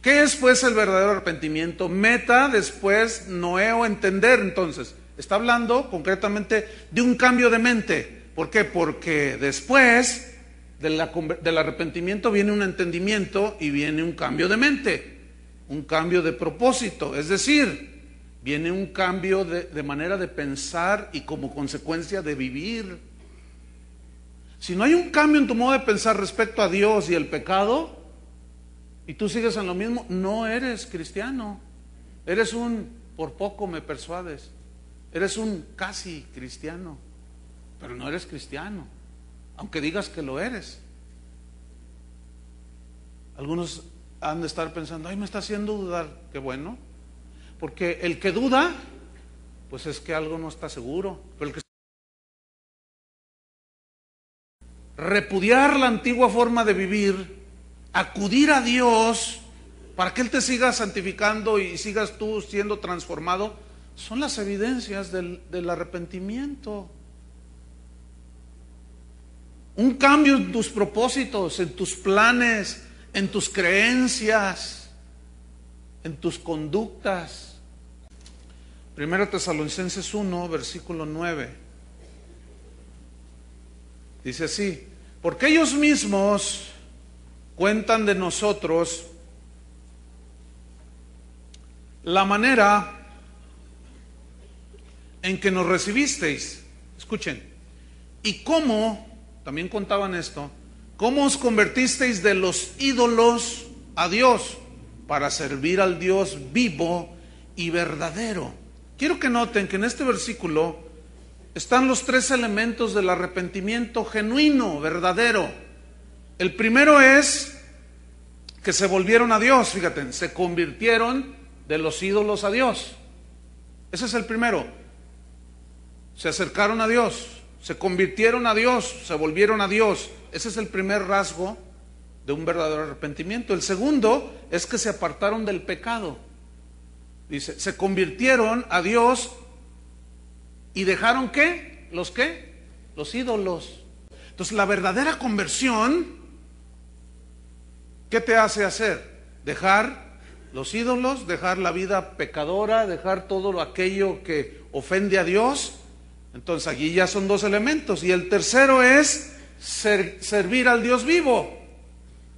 ¿Qué es pues el verdadero arrepentimiento? Meta, después, noeo, entender. Entonces, está hablando concretamente de un cambio de mente. ¿Por qué? Porque después del arrepentimiento viene un entendimiento y viene un cambio de mente, un cambio de propósito. Es decir, viene un cambio de manera de pensar y como consecuencia de vivir. Si no hay un cambio en tu modo de pensar respecto a Dios y el pecado, y tú sigues en lo mismo, no eres cristiano. Eres un por poco me persuades. Eres un casi cristiano, pero no eres cristiano, aunque digas que lo eres. Algunos han de estar pensando, ay, me está haciendo dudar. Qué bueno, porque el que duda, pues es que algo no está seguro. Pero el que repudiar la antigua forma de vivir, acudir a Dios para que Él te siga santificando y sigas tú siendo transformado, son las evidencias del arrepentimiento. Un cambio en tus propósitos, en tus planes, en tus creencias, en tus conductas. 1 Tesalonicenses 1, versículo 9. Dice así: porque ellos mismos cuentan de nosotros la manera en que nos recibisteis. Escuchen. Y cómo, también contaban esto, cómo os convertisteis de los ídolos a Dios para servir al Dios vivo y verdadero. Quiero que noten que en este versículo están los tres elementos del arrepentimiento genuino, verdadero. El primero es que se volvieron a Dios, fíjate, se convirtieron de los ídolos a Dios. Ese es el primero. Se acercaron a Dios, se convirtieron a Dios, se volvieron a Dios. Ese es el primer rasgo de un verdadero arrepentimiento. El segundo es que se apartaron del pecado. Dice, se convirtieron a Dios y dejaron ¿qué? ¿Los qué? Los ídolos. Entonces la verdadera conversión, ¿qué te hace hacer? Dejar los ídolos, dejar la vida pecadora, dejar todo aquello que ofende a Dios. Entonces aquí ya son dos elementos. Y el tercero es servir al Dios vivo.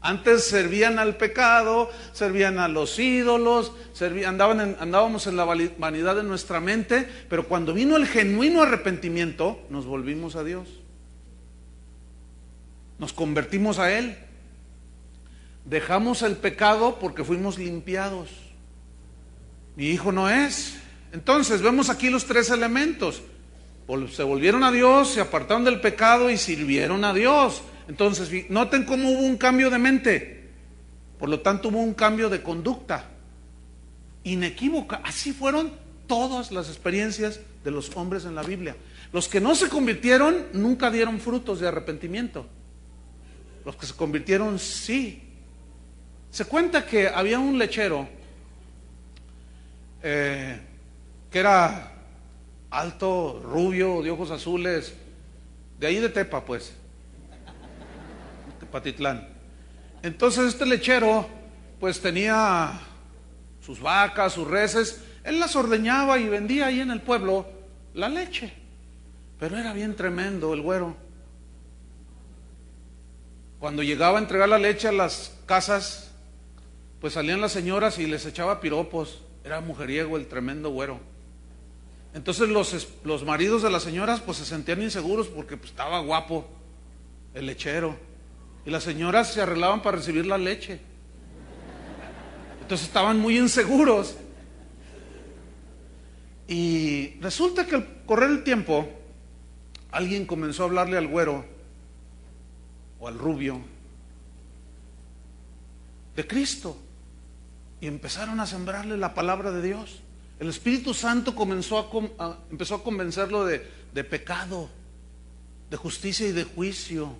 Antes servían al pecado, servían a los ídolos, andábamos en la vanidad de nuestra mente, pero cuando vino el genuino arrepentimiento, nos volvimos a Dios. Nos convertimos a Él. Dejamos el pecado porque fuimos limpiados. Mi hijo no es. Entonces vemos aquí los tres elementos. Se volvieron a Dios, se apartaron del pecado y sirvieron a Dios. Entonces noten cómo hubo un cambio de mente. Por lo tanto hubo un cambio de conducta inequívoca. Así fueron todas las experiencias de los hombres en la Biblia. Los que no se convirtieron nunca dieron frutos de arrepentimiento. Los que se convirtieron sí. Se cuenta que había un lechero que era alto, rubio, de ojos azules, de ahí de Tepa, pues, Tepatitlán. Entonces este lechero pues tenía sus vacas, sus reses, él las ordeñaba y vendía ahí en el pueblo la leche, pero era bien tremendo el güero. Cuando llegaba a entregar la leche a las casas, pues salían las señoras y les echaba piropos. Era mujeriego el tremendo güero. Entonces los maridos de las señoras pues se sentían inseguros porque pues, estaba guapo el lechero. Y las señoras se arreglaban para recibir la leche. Entonces estaban muy inseguros. Y resulta que al correr el tiempo, alguien comenzó a hablarle al güero o al rubio de Cristo. Y empezaron a sembrarle la palabra de Dios. El Espíritu Santo empezó a convencerlo de pecado, de justicia y de juicio.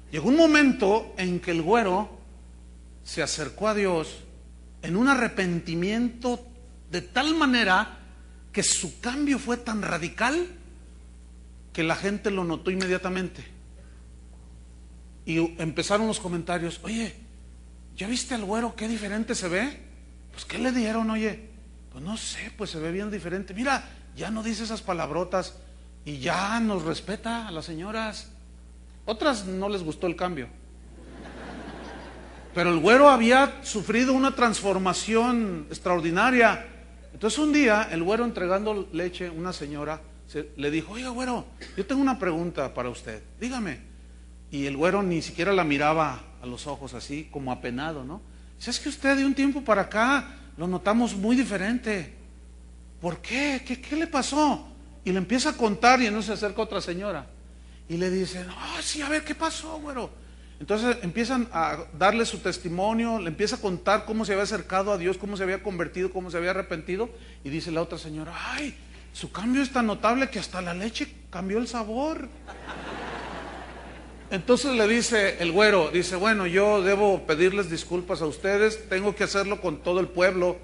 Llegó un momento en que el güero se acercó a Dios en un arrepentimiento de tal manera que su cambio fue tan radical que la gente lo notó inmediatamente. Y empezaron los comentarios: oye, ¿ya viste al güero qué diferente se ve? Pues ¿qué le dieron, oye? Pues no sé, pues se ve bien diferente. Mira, ya no dice esas palabrotas y ya nos respeta a las señoras. Otras no les gustó el cambio. Pero el güero había sufrido una transformación extraordinaria. Entonces un día el güero, entregando leche, una señora le dijo: oiga, güero, yo tengo una pregunta para usted, dígame. Y el güero ni siquiera la miraba a los ojos, así como apenado, ¿no? Dice: es que usted de un tiempo para acá lo notamos muy diferente. ¿Por qué? ¿Qué le pasó? Y le empieza a contar, y entonces se acerca otra señora y le dice: no, sí, a ver, ¿qué pasó, güero? Entonces empiezan a darle su testimonio, le empieza a contar cómo se había acercado a Dios, cómo se había convertido, cómo se había arrepentido. Y dice la otra señora: ay, su cambio es tan notable que hasta la leche cambió el sabor. Entonces le dice el güero, dice: bueno, yo debo pedirles disculpas a ustedes, tengo que hacerlo con todo el pueblo,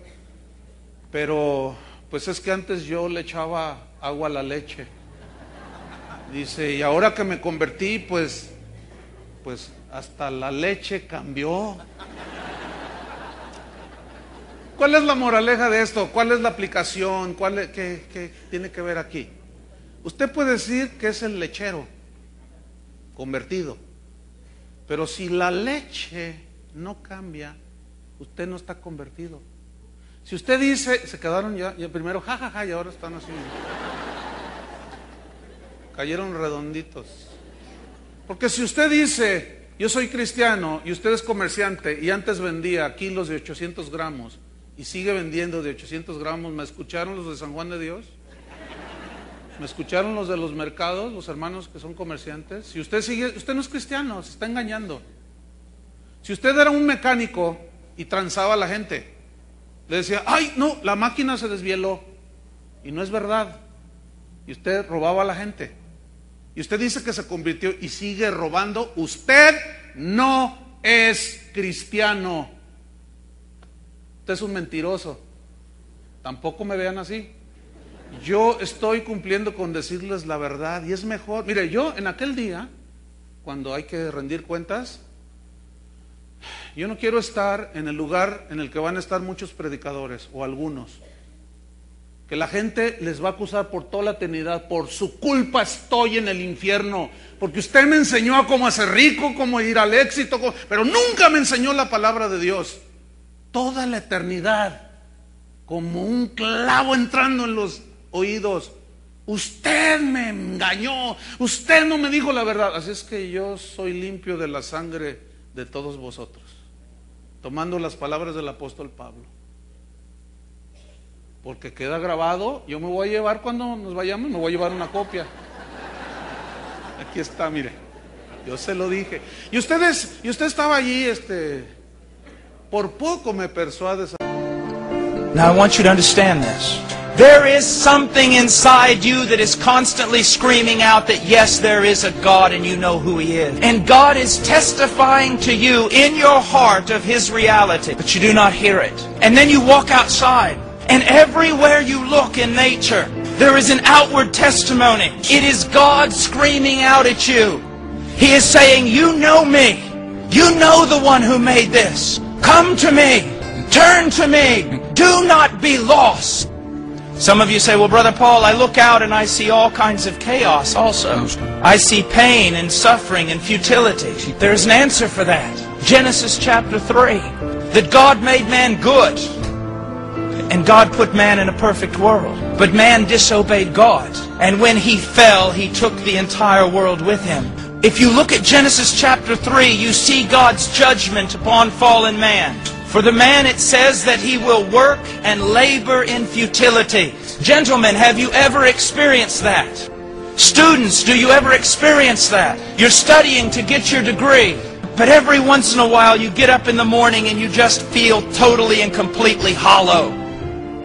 pero pues es que antes yo le echaba agua a la leche. Dice: y ahora que me convertí, pues hasta la leche cambió. ¿Cuál es la moraleja de esto? ¿Cuál es la aplicación? ¿Qué tiene que ver aquí? Usted puede decir que es el lechero convertido, pero si la leche no cambia, usted no está convertido. Si usted dice, se quedaron ya primero jajaja, y ahora están así, cayeron redonditos. Porque si usted dice: yo soy cristiano, y usted es comerciante y antes vendía kilos de 800 gramos y sigue vendiendo de 800 gramos, ¿me escucharon los de San Juan de Dios? ¿Me escucharon los de los mercados, los hermanos que son comerciantes? Si usted sigue, usted no es cristiano, se está engañando. Si usted era un mecánico y transaba a la gente, le decía: ay, no, la máquina se desvieló, y no es verdad, y usted robaba a la gente, y usted dice que se convirtió y sigue robando, usted no es cristiano. Usted es un mentiroso. Tampoco me vean así. Yo estoy cumpliendo con decirles la verdad, y es mejor. Mire, yo en aquel día, cuando hay que rendir cuentas, yo no quiero estar en el lugar en el que van a estar muchos predicadores, o algunos, que la gente les va a acusar por toda la eternidad: por su culpa estoy en el infierno, porque usted me enseñó a cómo hacer rico, cómo ir al éxito, pero nunca me enseñó la palabra de Dios. Toda la eternidad, como un clavo entrando en los oídos: usted me engañó, usted no me dijo la verdad. Así es que yo soy limpio de la sangre de todos vosotros, tomando las palabras del apóstol Pablo, porque queda grabado. Yo me voy a llevar, cuando nos vayamos, me voy a llevar una copia. Aquí está, mire, yo se lo dije. Y usted estaba allí, por poco me persuades. Now I want you to understand this. There is something inside you that is constantly screaming out that yes, there is a God and you know who He is. And God is testifying to you in your heart of His reality, but you do not hear it. And then you walk outside, and everywhere you look in nature, there is an outward testimony. It is God screaming out at you. He is saying, you know me. You know the one who made this. Come to me. Turn to me. Do not be lost. Some of you say, well, Brother Paul, I look out and I see all kinds of chaos also. I see pain and suffering and futility. There's an answer for that. Genesis chapter 3. That God made man good. And God put man in a perfect world. But man disobeyed God. And when he fell, he took the entire world with him. If you look at Genesis chapter 3, you see God's judgment upon fallen man. For the man, it says that he will work and labor in futility. Gentlemen, have you ever experienced that? Students, do you ever experience that? You're studying to get your degree, but every once in a while you get up in the morning and you just feel totally and completely hollow.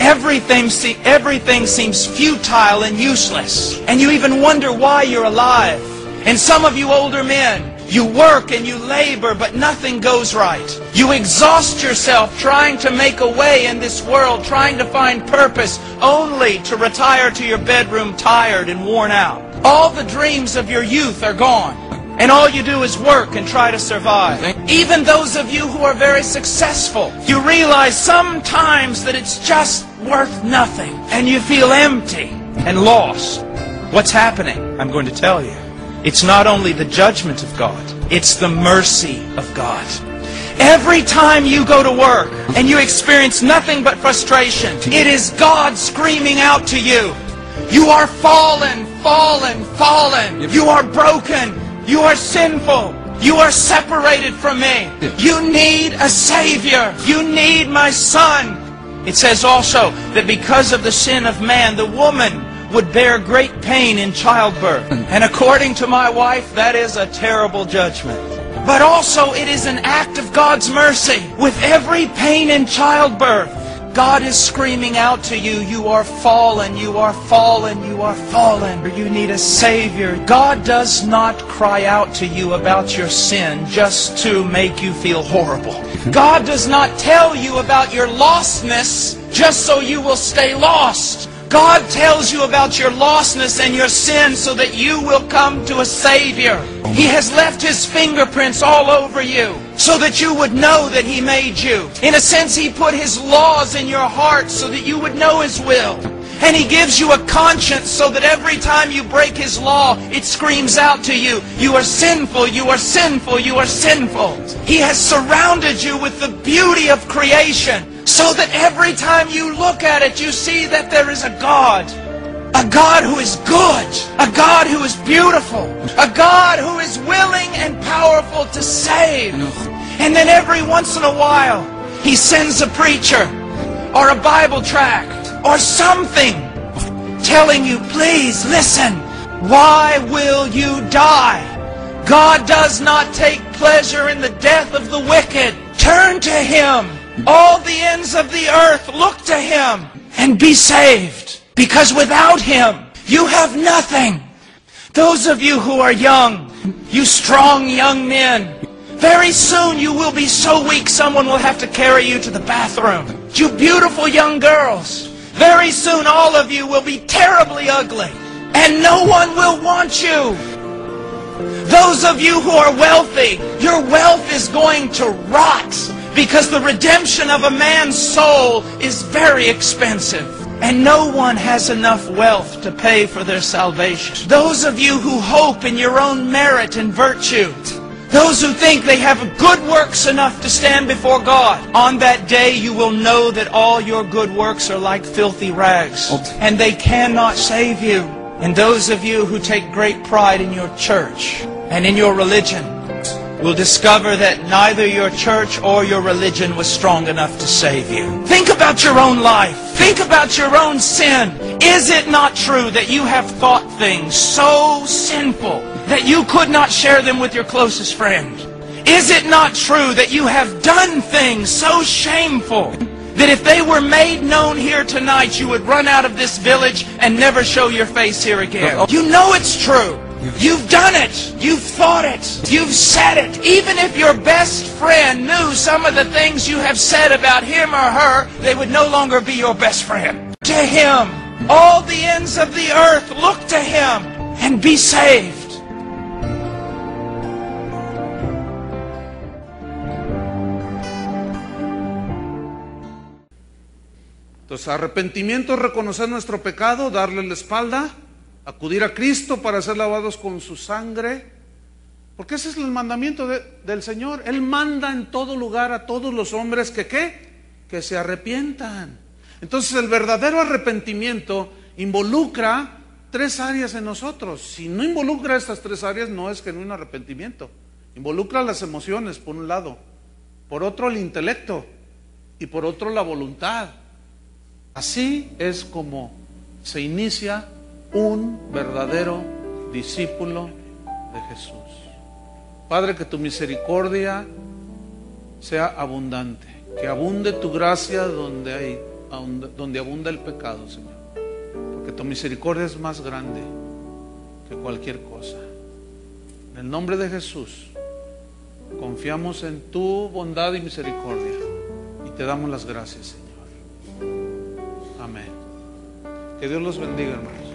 Everything seems futile and useless, and you even wonder why you're alive. And some of you older men, you work and you labor, but nothing goes right. You exhaust yourself trying to make a way in this world, trying to find purpose, only to retire to your bedroom tired and worn out. All the dreams of your youth are gone. And all you do is work and try to survive. Even those of you who are very successful, you realize sometimes that it's just worth nothing. And you feel empty and lost. What's happening? I'm going to tell you. It's not only the judgment of God, it's the mercy of God. Every time you go to work and you experience nothing but frustration, it is God screaming out to you. You are fallen, fallen, fallen. You are broken. You are sinful. You are separated from me. You need a Savior. You need my Son. It says also that because of the sin of man, the woman would bear great pain in childbirth. And according to my wife, that is a terrible judgment. But also it is an act of God's mercy. With every pain in childbirth, God is screaming out to you, you are fallen, you are fallen, you are fallen. You need a Savior. God does not cry out to you about your sin just to make you feel horrible. God does not tell you about your lostness just so you will stay lost. God tells you about your lostness and your sin so that you will come to a Savior. He has left His fingerprints all over you so that you would know that He made you. In a sense, He put His laws in your heart so that you would know His will. And He gives you a conscience so that every time you break His law, it screams out to you, you are sinful, you are sinful, you are sinful. He has surrounded you with the beauty of creation, so that every time you look at it, you see that there is a God who is good, a God who is beautiful, a God who is willing and powerful to save. And then every once in a while, He sends a preacher or a Bible tract or something telling you, please listen, why will you die? God does not take pleasure in the death of the wicked. Turn to Him. All the ends of the earth, look to Him and be saved. Because without Him, you have nothing. Those of you who are young, you strong young men, very soon you will be so weak someone will have to carry you to the bathroom. You beautiful young girls, very soon all of you will be terribly ugly and no one will want you. Those of you who are wealthy, your wealth is going to rot. Because the redemption of a man's soul is very expensive. And no one has enough wealth to pay for their salvation. Those of you who hope in your own merit and virtue, those who think they have good works enough to stand before God, on that day you will know that all your good works are like filthy rags. And they cannot save you. And those of you who take great pride in your church and in your religion, will discover that neither your church or your religion was strong enough to save you. Think about your own life. Think about your own sin. Is it not true that you have thought things so sinful that you could not share them with your closest friend? Is it not true that you have done things so shameful that if they were made known here tonight, you would run out of this village and never show your face here again? You know it's true. You've done it. You've thought it. You've said it. Even if your best friend knew some of the things you have said about him or her, they would no longer be your best friend. To Him, all the ends of the earth, look to Him and be saved. Entonces, arrepentimiento es reconocer nuestro pecado, darle la espalda, acudir a Cristo para ser lavados con su sangre, porque ese es el mandamiento del Señor. Él manda en todo lugar a todos los hombres que ¿qué? Que se arrepientan. Entonces el verdadero arrepentimiento involucra tres áreas en nosotros. Si no involucra estas tres áreas, no es genuino arrepentimiento. Involucra las emociones por un lado, por otro el intelecto y por otro la voluntad. Así es como se inicia un verdadero discípulo de Jesús. Padre, que tu misericordia sea abundante, que abunde tu gracia donde abunda el pecado, Señor, porque tu misericordia es más grande que cualquier cosa. En el nombre de Jesús confiamos en tu bondad y misericordia y te damos las gracias, Señor. Amén. Que Dios los bendiga, hermanos.